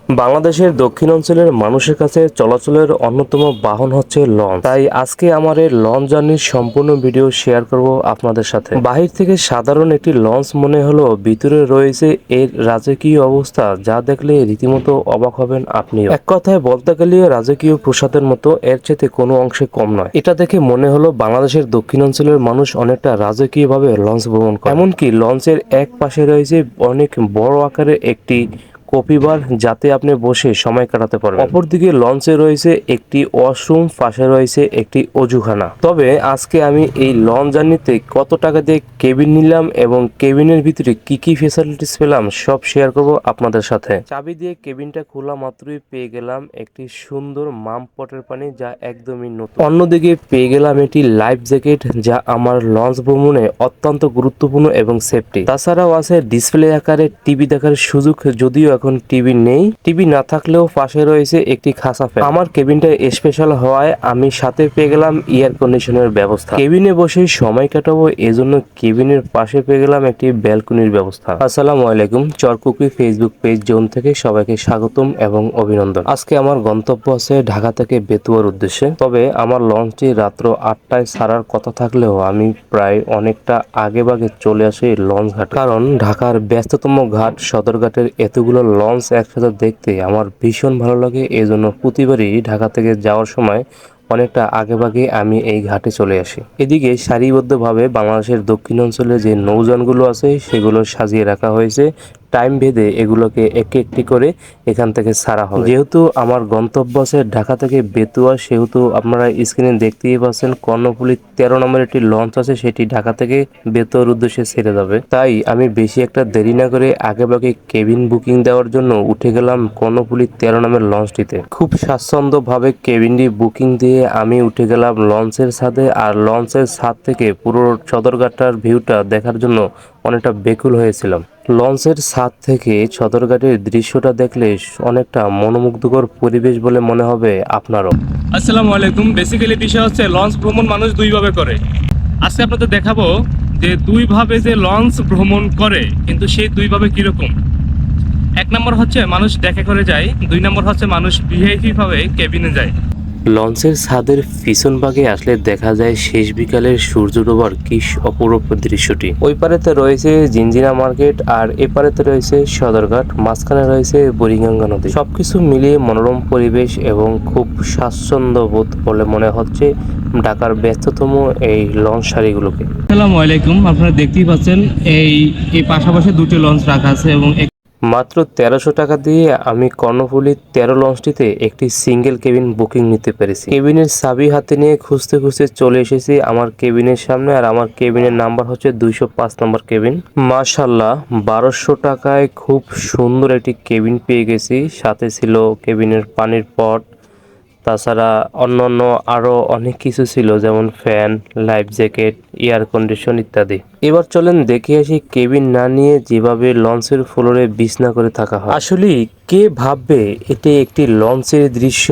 বাংলাদেশের দক্ষিণ অঞ্চলের মানুষের কাছে চলাচলের অন্যতম বাহন হচ্ছে লঞ্চ। তাই আজকে আমার এই লঞ্চ জার্নির সম্পূর্ণ ভিডিও শেয়ার করব আপনাদের সাথে। বাহির থেকে সাধারণ একটি লঞ্চ মনে হলো, ভিতরে রয়েছে এর রাজকীয় অবস্থা, যা দেখলে রীতিমতো অবাক হবেন আপনিও। এক কথায় বলতে গেলে রাজকীয় প্রসাদের মতো, এর চেয়ে কোনো অংশে কম নয়। এটা দেখে মনে হলো বাংলাদেশের দক্ষিণ অঞ্চলের মানুষ অনেকটা রাজকীয় ভাবে লঞ্চ ভ্রমণ করে। এমনকি লঞ্চের এক পাশে রয়েছে অনেক বড় আকারের একটি কপিবার, যাতে আপনি বসে সময় কাটাতে পারবেন। অপরদিকে লঞ্চে রয়েছে একটি ওয়াশরুম, পাশে রয়েছে একটি অজুখানা। তবে আজকে আমি এই লঞ্চ জার্নিতে কত টাকা দিয়ে কেবিন নিলাম এবং কেবিনের ভিতরে কি কি ফেসিলিটিস পেলাম সব শেয়ার করব আপনাদের সাথে। চাবি দিয়ে কেবিনটা খোলা মাত্রই পেয়ে গেলাম একটি সুন্দর মাম পটের পানি, যা একদমই নতুন। অন্যদিকে পেয়ে গেলাম একটি লাইফ জ্যাকেট, যা আমার লঞ্চ ভ্রমণে অত্যন্ত গুরুত্বপূর্ণ এবং সেফটি। তাছাড়াও আছে ডিসপ্লে আকারে টিভি দেখার সুযোগ, যদিও এখন টিভি নেই। টিভি না থাকলেও পাশে রয়েছে একটি খাসা ফ্যান। আমার কেবিনটা স্পেশাল হওয়ায় আমি সাথে পেয়ে গেলাম এয়ার কন্ডিশনের ব্যবস্থা। কেবিনে বসে সময় কাটাবো, এজন্য কেবিনের পাশে পেয়ে গেলাম একটি ব্যালকনির ব্যবস্থা। আসসালামু আলাইকুম, চরকুকি ফেসবুক পেজ জোন থেকে সবাইকে স্বাগতম এবং অভিনন্দন। আজকে আমার গন্তব্য আছে ঢাকা থেকে বেতুয়ার উদ্দেশ্যে। তবে আমার লঞ্চটি রাত্র 8টায় ছাড়ার কথা থাকলেও আমি প্রায় অনেকটা আগে ভাগে চলে আসি লঞ্চ ঘাট, কারণ ঢাকার ব্যস্ততম ঘাট সদরঘাটের এতগুলো লঞ্চ একসাথে দেখতে আমার ভীষণ ভালো লাগে। এজন্য প্রতিবারই ঢাকা থেকে যাওয়ার সময় অনেকটা আগেভাগে আমি এই ঘাটে চলে আসি। এদিকে সারিবদ্ধভাবে বাংলাদেশের দক্ষিণ অঞ্চলে যে নৌযানগুলো আছে সেগুলো সাজিয়ে রাখা হয়েছে। টাইম ভেদে এগুলোকে একটি একটি করে এখান থেকে ছাড়া হবে। যেহেতু আমার গন্তব্য আছে ঢাকা থেকে বেতুয়া, সেহেতু আপনারা স্ক্রিনে দেখতেই পাচ্ছেন কর্ণফুলী 13 নম্বর একটি লঞ্চ আছে, সেটি ঢাকা থেকে বেতুয়ার উদ্দেশ্যে ছেড়ে যাবে। তাই আমি বেশি একটা দেরি না করে আগেভাগে কেবিন বুকিং দেওয়ার জন্য উঠে গেলাম কর্ণফুলী 13 নম্বর লঞ্চটিতে। খুব স্বাচ্ছন্দ্যভাবে কেবিনটি বুকিং দিয়ে আমি উঠে গেলাম লঞ্চের ছাদে। আর লঞ্চের ছাদ থেকে পুরো সদরঘাটটার ভিউটা দেখার জন্য অনেকটা বেকুল হয়েছিলাম। লঞ্চের ছাদ থেকে সদরঘাটের দৃশ্যটা দেখলে অনেকটা মনোমুগ্ধকর পরিবেশ বলে মনে হবে আপনারও। আসসালামু আলাইকুম। বেসিক্যালি বিষয় হচ্ছে লঞ্চ ভ্রমণ মানুষ দুইভাবে করে। আজকে আপনাদের দেখাবো যে দুইভাবে যে লঞ্চ ভ্রমণ করে, কিন্তু সেই দুইভাবে কিরকম। এক নম্বর হচ্ছে মানুষ দেখা করে যায়, দুই নম্বর হচ্ছে মানুষ ভিআইপি ভাবে কেবিনে যায়। লঞ্চের ছাদের পিছন ভাগে আসলে দেখা যায় শেষ বিকালের সূর্য ডোবার কি অপরূপ দৃশ্যটি। ওই পারেতে রয়েছে জিঞ্জিরা মার্কেট আর এ পারেতে রয়েছে সদরঘাট, মাঝখানে রয়েছে বুড়িগঙ্গা নদী। সবকিছু মিলিয়ে মনোরম পরিবেশ এবং খুব স্বাচ্ছন্দ্য বোধ বলে মনে হচ্ছে ঢাকার ব্যস্ততম এই লঞ্চ সারিগুলোকে। আসসালামু আলাইকুম। আপনারা দেখতেই পাচ্ছেন এই পাশাপাশি দুটি লঞ্চ রাখা আছে এবং মাত্র 1300 টাকা দিয়ে আমি কর্ণফুলী 13 লঞ্চটিতে একটি সিঙ্গেল কেবিন বুকিং নিতে পেরেছি। কেবিনের চাবি হাতে নিয়ে খুঁজতে খুঁজতে চলে এসেছি আমার কেবিনের সামনে। আর আমার কেবিনের নাম্বার হচ্ছে 205 নম্বর কেবিন। মাশাল্লাহ, 1200 টাকায় খুব সুন্দর একটি কেবিন পেয়ে গেছি। সাথে ছিল কেবিনের পানির পট, তাছাড়া অন্যান্য আরও অনেক কিছু ছিল, যেমন fan, life jacket, air condition ইত্যাদি। এবার চলেন দেখে আসি কেবিন না নিয়ে যেভাবে লঞ্চের ফ্লোরে বিছনা করে থাকা হয়। আসলে কে ভাববে এটি একটি লঞ্চের দৃশ্য,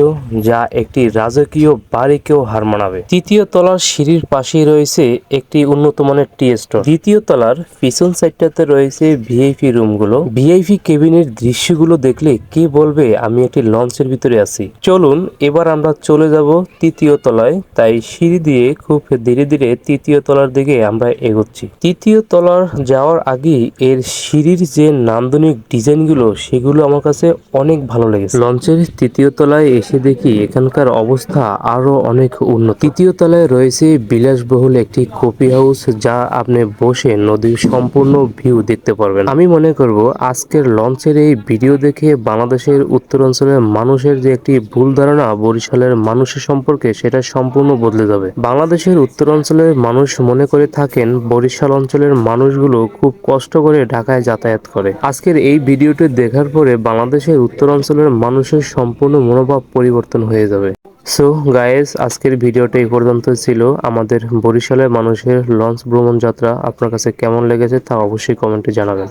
যা একটি রাজকীয় বাড়িকেও হার মানাবে। তৃতীয় তলার সিঁড়ির পাশেই রয়েছে একটি উন্নত মানের টি স্টোর। দ্বিতীয় তলার পিছন সাইডটাতে রয়েছে ভিআইপি রুমগুলো। ভিআইপি কেবিনের দৃশ্যগুলো দেখলে কে বলবে আমি একটি লঞ্চের ভিতরে আছি। চলুন এবার আমরা চলে যাব তৃতীয় তলায়। তাই সিঁড়ি দিয়ে খুব ধীরে ধীরে তৃতীয় তলার দিকে আমরা এগোচ্ছি। তৃতীয় তলার যাওয়ার আগে এর সিঁড়ির যে নান্দনিক ডিজাইনগুলো সেগুলো আমার কাছে অনেক ভালো লেগেছে। লঞ্চের তৃতীয় তলায় এসে দেখি এখানকার অবস্থা আরো অনেক উন্নত। তৃতীয় তলায় রয়েছে বিলাসবহুল একটি কফি হাউস, যা আপনি বসে নদীর সম্পূর্ণ ভিউ দেখতে পারবেন। আমি মনে করব আজকের লঞ্চের এই ভিডিও দেখে বাংলাদেশের উত্তরাঞ্চলের মানুষের যে একটি ভুল ধারণা বরিশালের মানুষের সম্পর্কে, সেটা সম্পূর্ণ বদলে যাবে। বাংলাদেশের উত্তরাঞ্চলের মানুষ মনে করে থাকেন বরিশাল অঞ্চলের মানুষগুলো খুব কষ্ট করে ঢাকায় যাতায়াত করে। আজকের এই ভিডিওটি দেখার পরে বাংলাদেশের উত্তরাঞ্চলের মানুষের সম্পূর্ণ মনোভাব পরিবর্তন হয়ে যাবে। সো গাইস, আজকের ভিডিওটা এই পর্যন্ত ছিল। আমাদের বরিশালের মানুষের লঞ্চ ভ্রমণ যাত্রা আপনার কাছে কেমন লেগেছে তা অবশ্যই কমেন্টে জানাবেন।